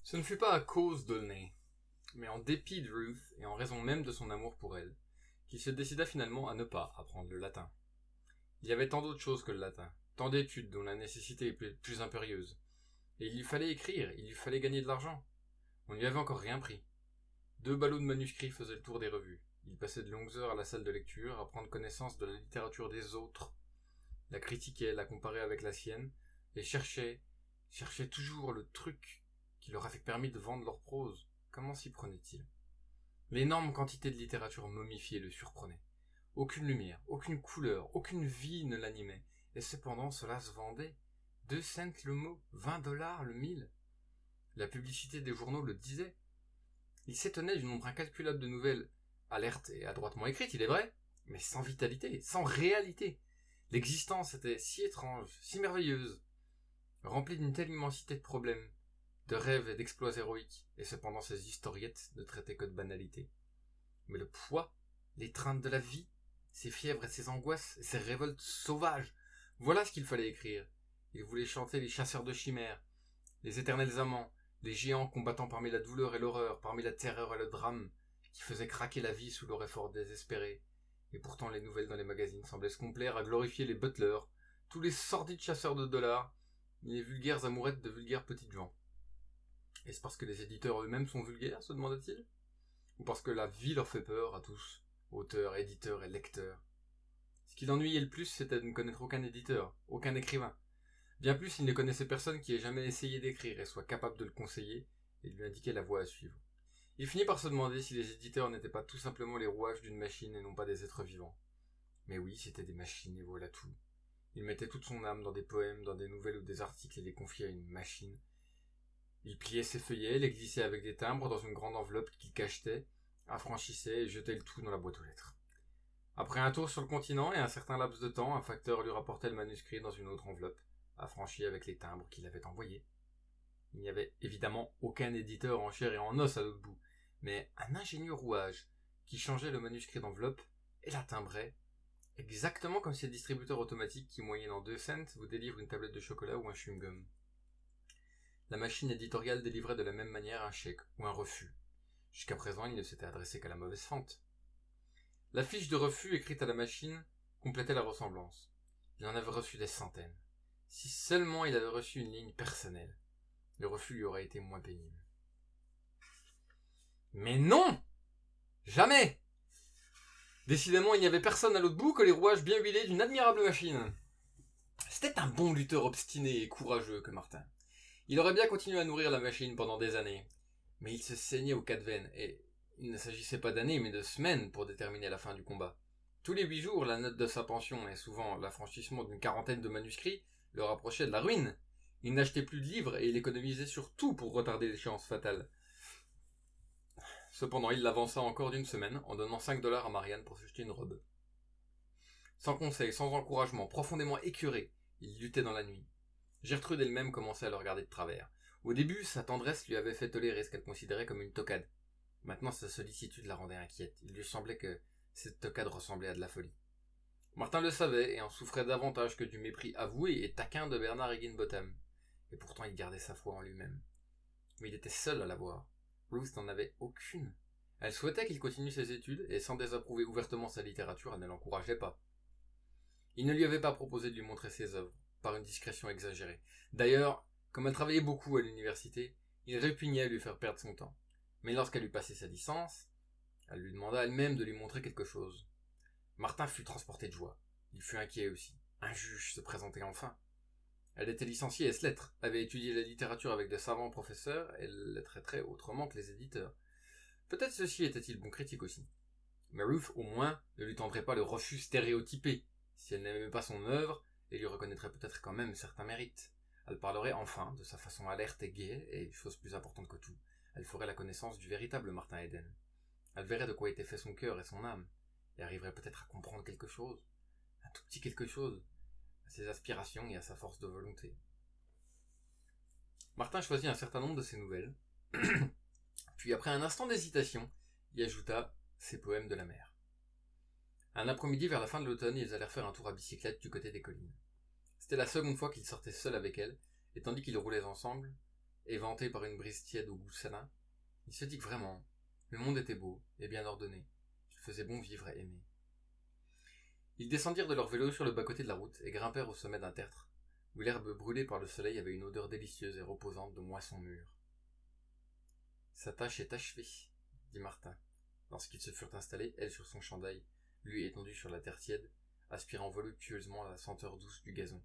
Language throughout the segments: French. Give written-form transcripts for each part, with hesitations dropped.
Ce ne fut pas à cause d'Aulnay, mais en dépit de Ruth et en raison même de son amour pour elle, qu'il se décida finalement à ne pas apprendre le latin. Il y avait tant d'autres choses que le latin, tant d'études dont la nécessité est plus impérieuse. Et il lui fallait écrire, il lui fallait gagner de l'argent. On ne lui avait encore rien pris. 2 ballots de manuscrits faisaient le tour des revues. Il passait de longues heures à la salle de lecture, à prendre connaissance de la littérature des autres, la critiquait, la comparait avec la sienne, et cherchait toujours le truc qui leur avait permis de vendre leur prose. Comment s'y prenait-il? L'énorme quantité de littérature momifiée le surprenait. Aucune lumière, aucune couleur, aucune vie ne l'animait, et cependant cela se vendait. 2 cents le mot, $20 le mille. La publicité des journaux le disait. Il s'étonnait du nombre incalculable de nouvelles, alertes et adroitement écrites, il est vrai, mais sans vitalité, sans réalité. L'existence était si étrange, si merveilleuse, remplie d'une telle immensité de problèmes, de rêves et d'exploits héroïques, et cependant ces historiettes ne traitaient que de banalité. Mais le poids, l'étreinte de la vie, ses fièvres et ses angoisses, et ses révoltes sauvages, voilà ce qu'il fallait écrire. Il voulait chanter les chasseurs de chimères, les éternels amants, les géants combattant parmi la douleur et l'horreur, parmi la terreur et le drame, qui faisaient craquer la vie sous leur effort désespéré. Et pourtant les nouvelles dans les magazines semblaient se complaire à glorifier les butlers, tous les sordides chasseurs de dollars, les vulgaires amourettes de vulgaires petites gens. Est-ce parce que les éditeurs eux-mêmes sont vulgaires, se demanda-t-il? Ou parce que la vie leur fait peur à tous, auteurs, éditeurs et lecteurs? Ce qui l'ennuyait le plus, c'était de ne connaître aucun éditeur, aucun écrivain. Bien plus, il ne connaissait personne qui ait jamais essayé d'écrire et soit capable de le conseiller et de lui indiquer la voie à suivre. Il finit par se demander si les éditeurs n'étaient pas tout simplement les rouages d'une machine et non pas des êtres vivants. Mais oui, c'étaient des machines et voilà tout. Il mettait toute son âme dans des poèmes, dans des nouvelles ou des articles et les confiait à une machine. Il pliait ses feuillets, les glissait avec des timbres dans une grande enveloppe qu'il cachetait, affranchissait et jetait le tout dans la boîte aux lettres. Après un tour sur le continent et un certain laps de temps, un facteur lui rapportait le manuscrit dans une autre enveloppe, affranchi avec les timbres qu'il avait envoyés. Il n'y avait évidemment aucun éditeur en chair et en os à l'autre bout, mais un ingénieux rouage qui changeait le manuscrit d'enveloppe et la timbrait, exactement comme ces distributeurs automatiques qui, moyennant 2 cents, vous délivrent une tablette de chocolat ou un chewing-gum. La machine éditoriale délivrait de la même manière un chèque ou un refus. Jusqu'à présent, il ne s'était adressé qu'à la mauvaise fente. La fiche de refus écrite à la machine complétait la ressemblance. Il en avait reçu des centaines. Si seulement il avait reçu une ligne personnelle, le refus lui aurait été moins pénible. Mais non! Jamais! Décidément, il n'y avait personne à l'autre bout que les rouages bien huilés d'une admirable machine. C'était un bon lutteur obstiné et courageux que Martin. Il aurait bien continué à nourrir la machine pendant des années. Mais il se saignait aux 4 veines, et il ne s'agissait pas d'années mais de semaines pour déterminer la fin du combat. Tous les 8 jours, la note de sa pension et souvent l'affranchissement d'une 40aine de manuscrits le rapprochaient de la ruine. Il n'achetait plus de livres et il économisait sur tout pour retarder l'échéance fatale. Cependant, il l'avança encore d'une semaine en donnant $5 à Marianne pour s'acheter une robe. Sans conseil, sans encouragement, profondément écœuré, il luttait dans la nuit. Gertrude elle-même commençait à le regarder de travers. Au début, sa tendresse lui avait fait tolérer ce qu'elle considérait comme une toquade. Maintenant, sa sollicitude la rendait inquiète. Il lui semblait que cette toquade ressemblait à de la folie. Martin le savait et en souffrait davantage que du mépris avoué et taquin de Bernard Higginbotham. Et pourtant, il gardait sa foi en lui-même. Mais il était seul à la voir. Ruth n'en avait aucune. Elle souhaitait qu'il continue ses études et sans désapprouver ouvertement sa littérature, elle ne l'encourageait pas. Il ne lui avait pas proposé de lui montrer ses œuvres, par une discrétion exagérée. D'ailleurs, comme elle travaillait beaucoup à l'université, il répugnait à lui faire perdre son temps. Mais lorsqu'elle eut passé sa licence, elle lui demanda elle-même de lui montrer quelque chose. Martin fut transporté de joie. Il fut inquiet aussi. Un juge se présentait enfin. Elle était licenciée ès-lettres, avait étudié la littérature avec de savants professeurs, et elle la traiterait autrement que les éditeurs. Peut-être ceci était-il bon critique aussi. Mais Ruth, au moins, ne lui tendrait pas le refus stéréotypé. Si elle n'aimait pas son œuvre, elle lui reconnaîtrait peut-être quand même certains mérites. Elle parlerait enfin de sa façon alerte et gaie, et, chose plus importante que tout, elle ferait la connaissance du véritable Martin Eden. Elle verrait de quoi était fait son cœur et son âme, et arriverait peut-être à comprendre quelque chose, un tout petit quelque chose, à ses aspirations et à sa force de volonté. Martin choisit un certain nombre de ses nouvelles, puis après un instant d'hésitation, y ajouta ses poèmes de la mer. Un après-midi vers la fin de l'automne, ils allèrent faire un tour à bicyclette du côté des collines. C'était la seconde fois qu'il sortait seul avec elle, et tandis qu'ils roulaient ensemble, éventé par une brise tiède au goût salin, il se dit que vraiment, le monde était beau et bien ordonné, il faisait bon vivre et aimer. Ils descendirent de leur vélo sur le bas-côté de la route et grimpèrent au sommet d'un tertre, où l'herbe brûlée par le soleil avait une odeur délicieuse et reposante de moisson mûre. « Sa tâche est achevée, » dit Martin, lorsqu'ils se furent installés, elle sur son chandail, lui étendu sur la terre tiède, aspirant voluptueusement la senteur douce du gazon.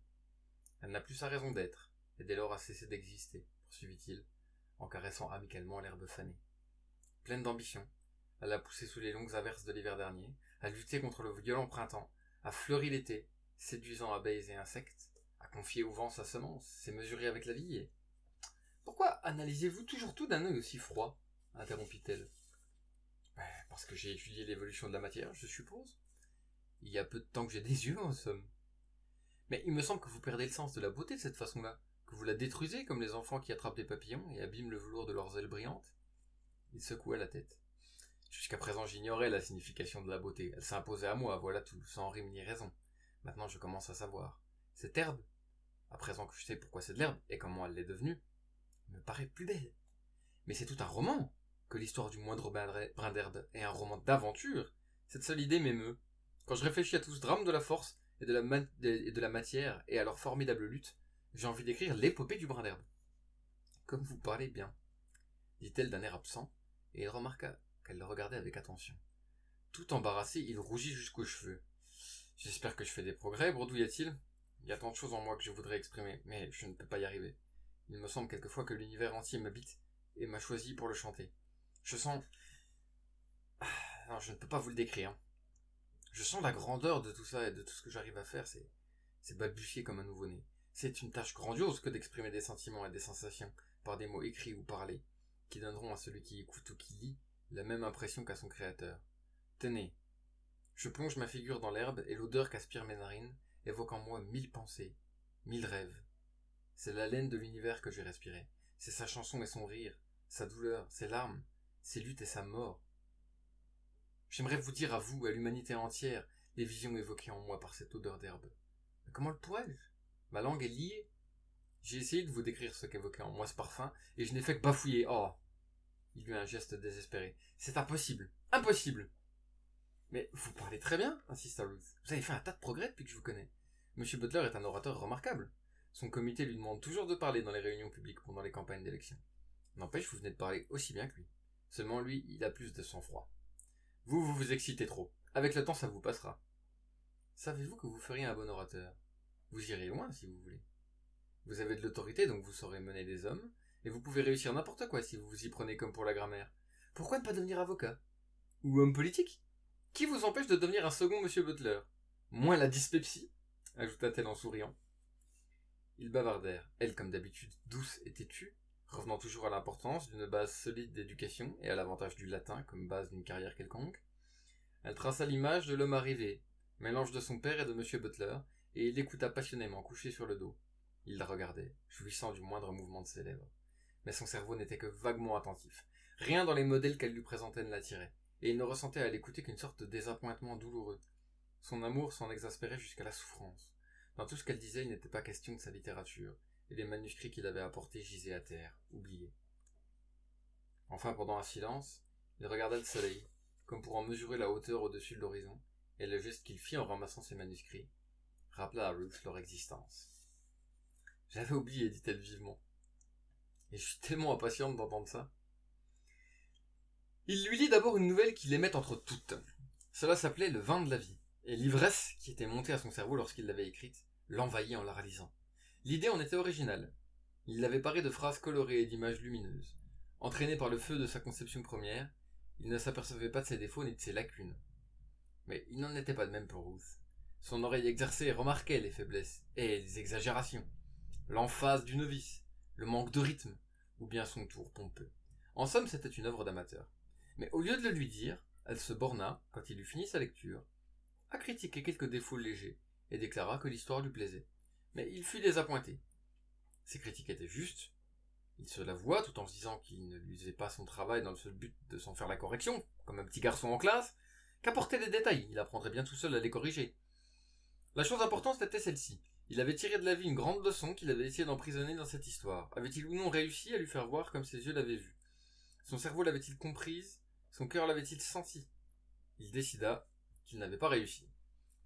Elle n'a plus sa raison d'être, et dès lors a cessé d'exister, poursuivit-il, en caressant amicalement l'herbe fanée. Pleine d'ambition, elle a poussé sous les longues averses de l'hiver dernier, a lutté contre le violent printemps, a fleuri l'été, séduisant abeilles et insectes, a confié au vent sa semence, s'est mesurée avec la vie et... « Pourquoi analysez-vous toujours tout d'un œil aussi froid ?» interrompit-elle. « Parce que j'ai étudié l'évolution de la matière, je suppose. Il y a peu de temps que j'ai des yeux, en somme. Mais il me semble que vous perdez le sens de la beauté de cette façon-là, que vous la détruisez comme les enfants qui attrapent des papillons et abîment le velours de leurs ailes brillantes. » Il secoua la tête. « Jusqu'à présent j'ignorais la signification de la beauté, elle s'imposait à moi, voilà tout, sans rime ni raison. Maintenant je commence à savoir. Cette herbe, à présent que je sais pourquoi c'est de l'herbe et comment elle l'est devenue, me paraît plus belle. Mais c'est tout un roman, que l'histoire du moindre brin d'herbe est un roman d'aventure. Cette seule idée m'émeut. Quand je réfléchis à tout ce drame de la force et de la matière et à leur formidable lutte, j'ai envie d'écrire l'épopée du brin d'herbe. Comme vous parlez bien, dit-elle d'un air absent, et il remarqua qu'elle le regardait avec attention. Tout embarrassé, il rougit jusqu'aux cheveux. J'espère que je fais des progrès, bredouilla-t-il. Il y a tant de choses en moi que je voudrais exprimer, mais je ne peux pas y arriver. Il me semble quelquefois que l'univers entier m'habite et m'a choisi pour le chanter. Je sens... Non, je ne peux pas vous le décrire. Je sens la grandeur de tout ça et de tout ce que j'arrive à faire, c'est balbutier comme un nouveau-né. C'est une tâche grandiose que d'exprimer des sentiments et des sensations par des mots écrits ou parlés, qui donneront à celui qui écoute ou qui lit la même impression qu'à son créateur. Tenez, je plonge ma figure dans l'herbe et l'odeur qu'aspirent mes narines évoque en moi 1000 pensées, 1000 rêves. C'est l'haleine de l'univers que j'ai respiré. C'est sa chanson et son rire, sa douleur, ses larmes, ses luttes et sa mort. J'aimerais vous dire à vous, à l'humanité entière, les visions évoquées en moi par cette odeur d'herbe. Mais comment le pourrais-je ? Ma langue est liée. J'ai essayé de vous décrire ce qu'évoquait en moi ce parfum, et je n'ai fait que bafouiller. Oh ! Il eut un geste désespéré. C'est impossible. Impossible. Mais vous parlez très bien, insista Ruth. Vous avez fait un tas de progrès depuis que je vous connais. Monsieur Butler est un orateur remarquable. Son comité lui demande toujours de parler dans les réunions publiques pendant les campagnes d'élection. N'empêche, vous venez de parler aussi bien que lui. Seulement lui, il a plus de sang-froid. Vous vous excitez trop. Avec le temps, ça vous passera. Savez-vous que vous feriez un bon orateur ? Vous irez loin si vous voulez. Vous avez de l'autorité, donc vous saurez mener des hommes, et vous pouvez réussir n'importe quoi si vous vous y prenez comme pour la grammaire. Pourquoi ne pas devenir avocat ? Ou homme politique ? Qui vous empêche de devenir un second Monsieur Butler ? Moins la dyspepsie, ajouta-t-elle en souriant. Ils bavardèrent, elle comme d'habitude douce et têtue, revenant toujours à l'importance d'une base solide d'éducation et à l'avantage du latin comme base d'une carrière quelconque. Elle traça l'image de l'homme arrivé, mélange de son père et de Monsieur Butler, et il l'écouta passionnément, couché sur le dos. Il la regardait, jouissant du moindre mouvement de ses lèvres. Mais son cerveau n'était que vaguement attentif. Rien dans les modèles qu'elle lui présentait ne l'attirait, et il ne ressentait à l'écouter qu'une sorte de désappointement douloureux. Son amour s'en exaspérait jusqu'à la souffrance. Dans tout ce qu'elle disait, il n'était pas question de sa littérature, et les manuscrits qu'il avait apportés gisaient à terre, oubliés. Enfin, pendant un silence, il regarda le soleil, comme pour en mesurer la hauteur au-dessus de l'horizon, et le geste qu'il fit en ramassant ses manuscrits rappela à Ruth leur existence. « J'avais oublié, dit-elle vivement. Et je suis tellement impatiente d'entendre ça. » Il lui lit d'abord une nouvelle qu'il aimait entre toutes. Cela s'appelait Le vin de la vie, et l'ivresse qui était montée à son cerveau lorsqu'il l'avait écrite l'envahit en la réalisant. L'idée en était originale. Il l'avait parée de phrases colorées et d'images lumineuses. Entraîné par le feu de sa conception première, il ne s'apercevait pas de ses défauts ni de ses lacunes. Mais il n'en était pas de même pour Ruth. Son oreille exercée remarquait les faiblesses et les exagérations, l'emphase du novice, le manque de rythme, ou bien son tour pompeux. En somme, c'était une œuvre d'amateur. Mais au lieu de le lui dire, elle se borna, quand il eut fini sa lecture, à critiquer quelques défauts légers, et déclara que l'histoire lui plaisait. Mais il fut désappointé. Ses critiques étaient justes, il se l'avoua tout en se disant qu'il ne lui faisait pas son travail dans le seul but de s'en faire la correction, comme un petit garçon en classe, qu'apporter des détails, il apprendrait bien tout seul à les corriger. La chose importante était celle-ci. Il avait tiré de la vie une grande leçon qu'il avait essayé d'emprisonner dans cette histoire. Avait-il ou non réussi à lui faire voir comme ses yeux l'avaient vu? Son cerveau l'avait-il comprise? Son cœur l'avait-il senti? Il décida qu'il n'avait pas réussi.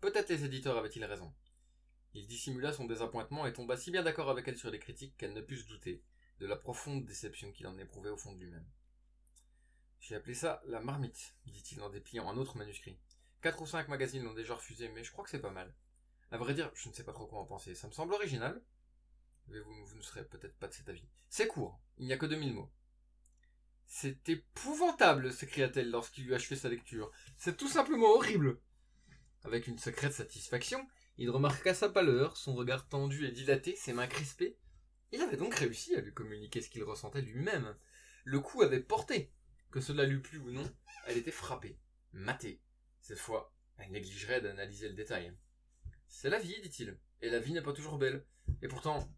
Peut-être les éditeurs avaient-ils raison. Il dissimula son désappointement et tomba si bien d'accord avec elle sur les critiques qu'elle ne put se douter de la profonde déception qu'il en éprouvait au fond de lui-même. J'ai appelé ça la marmite, dit-il en dépliant un autre manuscrit. 4 ou 5 magazines l'ont déjà refusé, mais je crois que c'est pas mal. À vrai dire, je ne sais pas trop quoi en penser. Ça me semble original, mais vous ne serez peut-être pas de cet avis. C'est court, il n'y a que 2000 mots. C'est épouvantable, s'écria-t-elle lorsqu'il eut achevé sa lecture. C'est tout simplement horrible. Avec une secrète satisfaction, il remarqua sa pâleur, son regard tendu et dilaté, ses mains crispées. Il avait donc réussi à lui communiquer ce qu'il ressentait lui-même. Le coup avait porté. Que cela lui plût ou non, elle était frappée, matée. Cette fois, elle négligerait d'analyser le détail. C'est la vie, dit-il, et la vie n'est pas toujours belle. Et pourtant,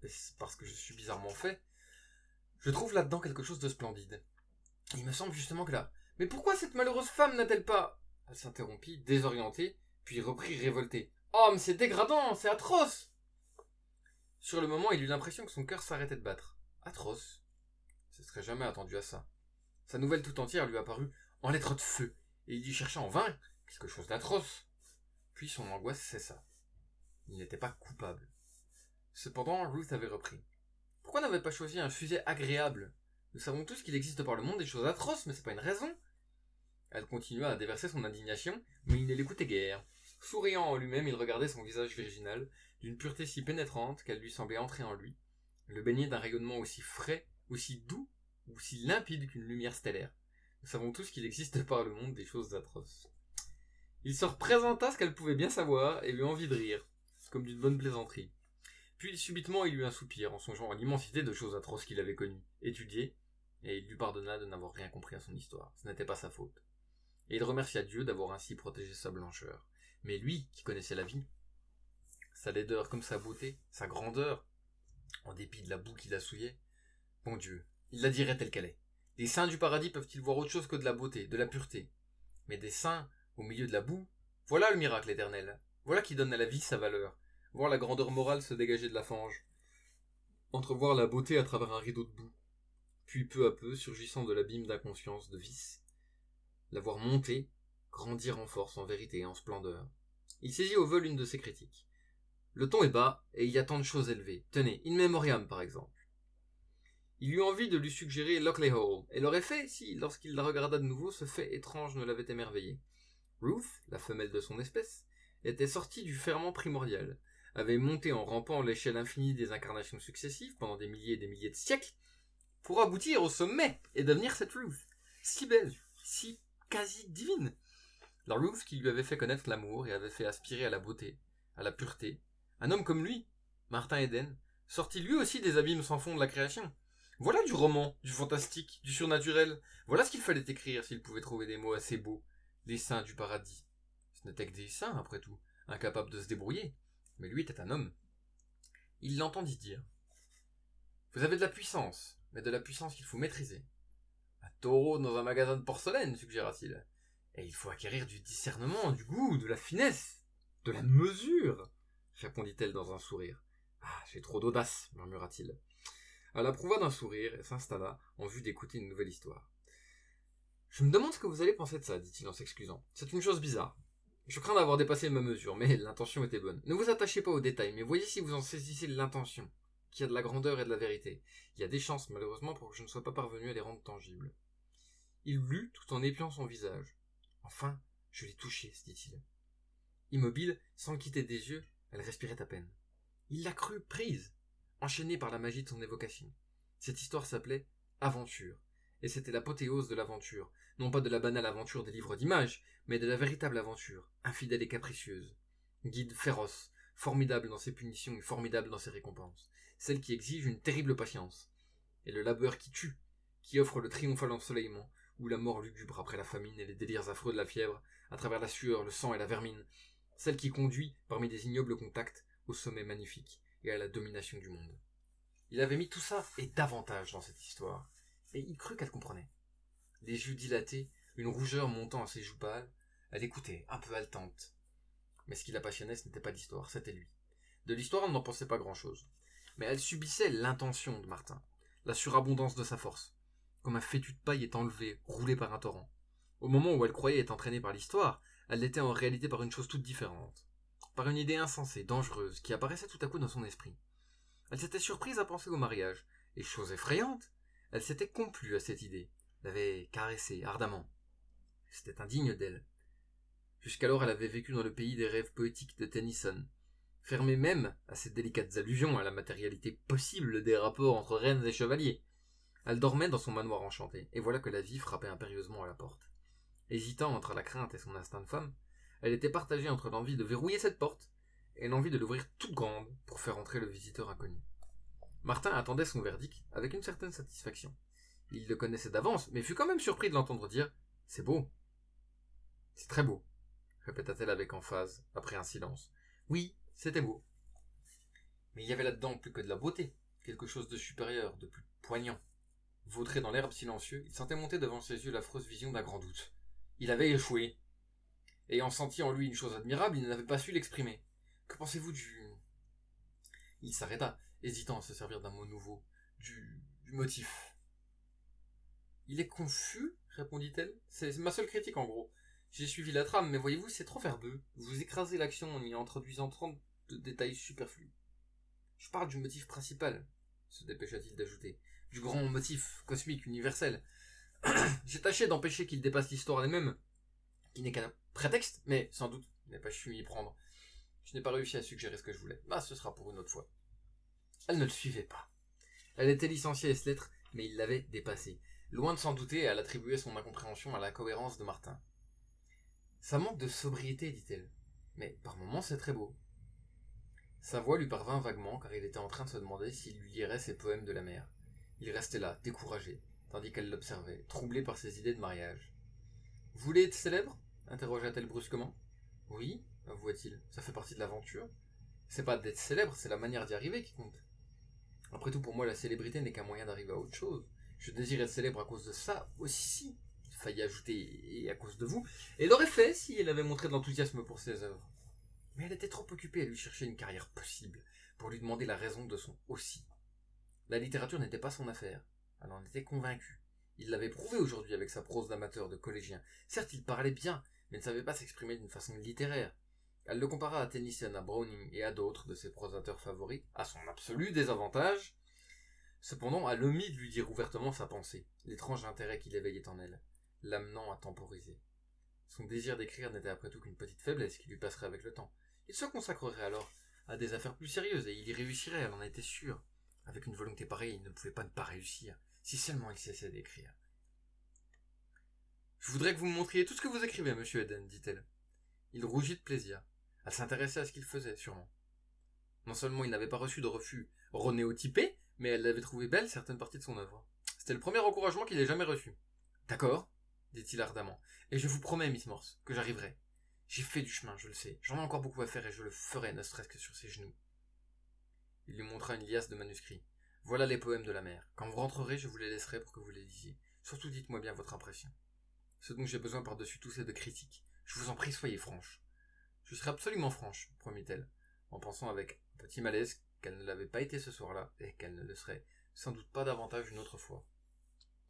c'est parce que je suis bizarrement fait, je trouve là-dedans quelque chose de splendide. Il me semble justement que là... Mais pourquoi cette malheureuse femme n'a-t-elle pas... Elle s'interrompit, désorientée, puis reprit révoltée. Oh, mais c'est dégradant, c'est atroce! Sur le moment, il eut l'impression que son cœur s'arrêtait de battre. Atroce? Il ne se serait jamais attendu à ça. Sa nouvelle tout entière lui apparut en lettres de feu, et il y chercha en vain quelque chose d'atroce. Puis son angoisse cessa. Il n'était pas coupable. Cependant, Ruth avait repris. Pourquoi n'avait pas choisi un sujet agréable? Nous savons tous qu'il existe par le monde des choses atroces, mais c'est pas une raison. Elle continua à déverser son indignation, mais il ne l'écoutait guère. Souriant en lui-même, il regardait son visage virginal, d'une pureté si pénétrante qu'elle lui semblait entrer en lui, le baigner d'un rayonnement aussi frais, aussi doux, aussi limpide qu'une lumière stellaire. Nous savons tous qu'il existe par le monde des choses atroces. Il se représenta ce qu'elle pouvait bien savoir et lui envie de rire, comme d'une bonne plaisanterie. Puis subitement il eut un soupir en songeant à l'immensité de choses atroces qu'il avait connues, étudiées, et il lui pardonna de n'avoir rien compris à son histoire. Ce n'était pas sa faute. Et il remercia Dieu d'avoir ainsi protégé sa blancheur. Mais lui, qui connaissait la vie, sa laideur comme sa beauté, sa grandeur, en dépit de la boue qui la souillait, bon Dieu, il la dirait telle qu'elle est. Les saints du paradis peuvent-ils voir autre chose que de la beauté, de la pureté? Mais des saints, au milieu de la boue, voilà le miracle éternel. Voilà qui donne à la vie sa valeur. Voir la grandeur morale se dégager de la fange. Entrevoir la beauté à travers un rideau de boue. Puis peu à peu, surgissant de l'abîme d'inconscience, de vice, la voir monter, grandir en force, en vérité et en splendeur. Il saisit au vol une de ses critiques. Le ton est bas, et il y a tant de choses élevées. Tenez, In Memoriam par exemple. Il eut envie de lui suggérer Lockley Hall, et l'aurait fait si, lorsqu'il la regarda de nouveau, ce fait étrange ne l'avait émerveillé. Ruth, la femelle de son espèce, était sortie du ferment primordial, avait monté en rampant l'échelle infinie des incarnations successives pendant des milliers et des milliers de siècles, pour aboutir au sommet et devenir cette Ruth, si belle, si quasi divine. La Ruth qui lui avait fait connaître l'amour et avait fait aspirer à la beauté, à la pureté. Un homme comme lui, Martin Eden, sorti lui aussi des abîmes sans fond de la création. Voilà du roman, du fantastique, du surnaturel. Voilà ce qu'il fallait écrire s'il pouvait trouver des mots assez beaux. Les saints du paradis. Ce n'étaient que des saints, après tout, incapables de se débrouiller. Mais lui était un homme. Il l'entendit dire. Vous avez de la puissance, mais de la puissance qu'il faut maîtriser. Un taureau dans un magasin de porcelaine, suggéra-t-il. Et il faut acquérir du discernement, du goût, de la finesse, de la mesure, répondit-elle dans un sourire. Ah, j'ai trop d'audace, murmura-t-il. Elle approuva d'un sourire et s'installa en vue d'écouter une nouvelle histoire. Je me demande ce que vous allez penser de ça, dit-il en s'excusant. C'est une chose bizarre. Je crains d'avoir dépassé ma mesure, mais l'intention était bonne. Ne vous attachez pas aux détails, mais voyez si vous en saisissez l'intention, qu'il y a de la grandeur et de la vérité. Il y a des chances, malheureusement, pour que je ne sois pas parvenu à les rendre tangibles. Il lut tout en épiant son visage. Enfin, je l'ai touchée, se dit-il. Immobile, sans le quitter des yeux, elle respirait à peine. Il la crut prise, enchaînée par la magie de son évocation. Cette histoire s'appelait Aventure, et c'était l'apothéose de l'aventure, non pas de la banale aventure des livres d'images, mais de la véritable aventure, infidèle et capricieuse. Guide féroce, formidable dans ses punitions et formidable dans ses récompenses, celle qui exige une terrible patience, et le labeur qui tue, qui offre le triomphal ensoleillement, ou la mort lugubre après la famine et les délires affreux de la fièvre, à travers la sueur, le sang et la vermine, celle qui conduit, parmi des ignobles contacts, au sommet magnifique et à la domination du monde. Il avait mis tout ça et davantage dans cette histoire, et il crut qu'elle comprenait. Les yeux dilatés, une rougeur montant à ses joues pâles, elle écoutait, un peu haletante. Mais ce qui la passionnait, ce n'était pas l'histoire, c'était lui. De l'histoire, elle n'en pensait pas grand-chose. Mais elle subissait l'intention de Martin, la surabondance de sa force, comme un fétu de paille est enlevé, roulé par un torrent. Au moment où elle croyait être entraînée par l'histoire, elle l'était en réalité par une chose toute différente, par une idée insensée, dangereuse, qui apparaissait tout à coup dans son esprit. Elle s'était surprise à penser au mariage, et chose effrayante, elle s'était complue à cette idée, l'avait caressée ardemment. C'était indigne d'elle. Jusqu'alors elle avait vécu dans le pays des rêves poétiques de Tennyson, fermée même à ces délicates allusions à la matérialité possible des rapports entre reines et chevaliers. Elle dormait dans son manoir enchanté, et voilà que la vie frappait impérieusement à la porte. Hésitant entre la crainte et son instinct de femme, elle était partagée entre l'envie de verrouiller cette porte et l'envie de l'ouvrir toute grande pour faire entrer le visiteur inconnu. Martin attendait son verdict avec une certaine satisfaction. Il le connaissait d'avance, mais fut quand même surpris de l'entendre dire « C'est beau. C'est très beau », répéta-t-elle avec emphase, après un silence. Oui, c'était beau. Mais il y avait là-dedans plus que de la beauté, quelque chose de supérieur, de plus poignant. Vautré dans l'herbe silencieux, il sentait monter devant ses yeux l'affreuse vision d'un grand doute. Il avait échoué. Ayant senti en lui une chose admirable, il n'avait pas su l'exprimer. Que pensez-vous du... Il s'arrêta, hésitant à se servir d'un mot nouveau. Du motif. Il est confus, répondit-elle. C'est ma seule critique en gros. J'ai suivi la trame, mais voyez-vous, c'est trop verbeux. Vous écrasez l'action en y introduisant 30 de détails superflus. Je parle du motif principal, se dépêcha-t-il d'ajouter. Du grand motif cosmique, universel. J'ai tâché d'empêcher qu'il dépasse l'histoire elle-même, qui n'est qu'un prétexte, mais sans doute je n'ai pas su y prendre. Je n'ai pas réussi à suggérer ce que je voulais. Bah, ce sera pour une autre fois. Elle ne le suivait pas. Elle était licenciée à ce lettre, mais il l'avait dépassée. Loin de s'en douter, elle attribuait son incompréhension à l'incohérence de Martin. Ça manque de sobriété, dit-elle. Mais par moments, c'est très beau. Sa voix lui parvint vaguement, car il était en train de se demander s'il lui lirait ses poèmes de la mer. Il restait là, découragé, tandis qu'elle l'observait, troublée par ses idées de mariage. « Vous voulez être célèbre » interrogea-t-elle brusquement. « Oui, avoua-t-il, ça fait partie de l'aventure. C'est pas d'être célèbre, c'est la manière d'y arriver qui compte. Après tout, pour moi, la célébrité n'est qu'un moyen d'arriver à autre chose. Je désire être célèbre à cause de ça aussi, failli ajouter, et à cause de vous, et l'aurait fait si elle avait montré de l'enthousiasme pour ses œuvres. Mais elle était trop occupée à lui chercher une carrière possible, pour lui demander la raison de son aussi. La littérature n'était pas son affaire, elle en était convaincue. Il l'avait prouvé aujourd'hui avec sa prose d'amateur, de collégien. Certes, il parlait bien, mais ne savait pas s'exprimer d'une façon littéraire. Elle le compara à Tennyson, à Browning et à d'autres de ses prosateurs favoris, à son absolu désavantage. Cependant, elle omit de lui dire ouvertement sa pensée, l'étrange intérêt qu'il éveillait en elle, l'amenant à temporiser. Son désir d'écrire n'était après tout qu'une petite faiblesse qui lui passerait avec le temps. Il se consacrerait alors à des affaires plus sérieuses et il y réussirait, elle en était sûre. Avec une volonté pareille, il ne pouvait pas ne pas réussir, si seulement il cessait d'écrire. « Je voudrais que vous me montriez tout ce que vous écrivez, monsieur Eden, dit-elle. Il rougit de plaisir. Elle s'intéressait à ce qu'il faisait, sûrement. Non seulement il n'avait pas reçu de refus renéotypé, mais elle avait trouvé belle certaines parties de son œuvre. C'était le premier encouragement qu'il ait jamais reçu. « D'accord, dit-il ardemment, et je vous promets, Miss Morse, que j'arriverai. J'ai fait du chemin, je le sais. J'en ai encore beaucoup à faire et je le ferai, ne serait-ce que sur ses genoux. » Il lui montra une liasse de manuscrits. « Voilà les poèmes de la mer. Quand vous rentrerez, je vous les laisserai pour que vous les lisiez. Surtout dites-moi bien votre impression. Ce dont j'ai besoin par-dessus tout, c'est de critiques. Je vous en prie, soyez franche. » « Je serai absolument franche, promit-elle, en pensant avec un petit malaise qu'elle ne l'avait pas été ce soir-là et qu'elle ne le serait sans doute pas davantage une autre fois.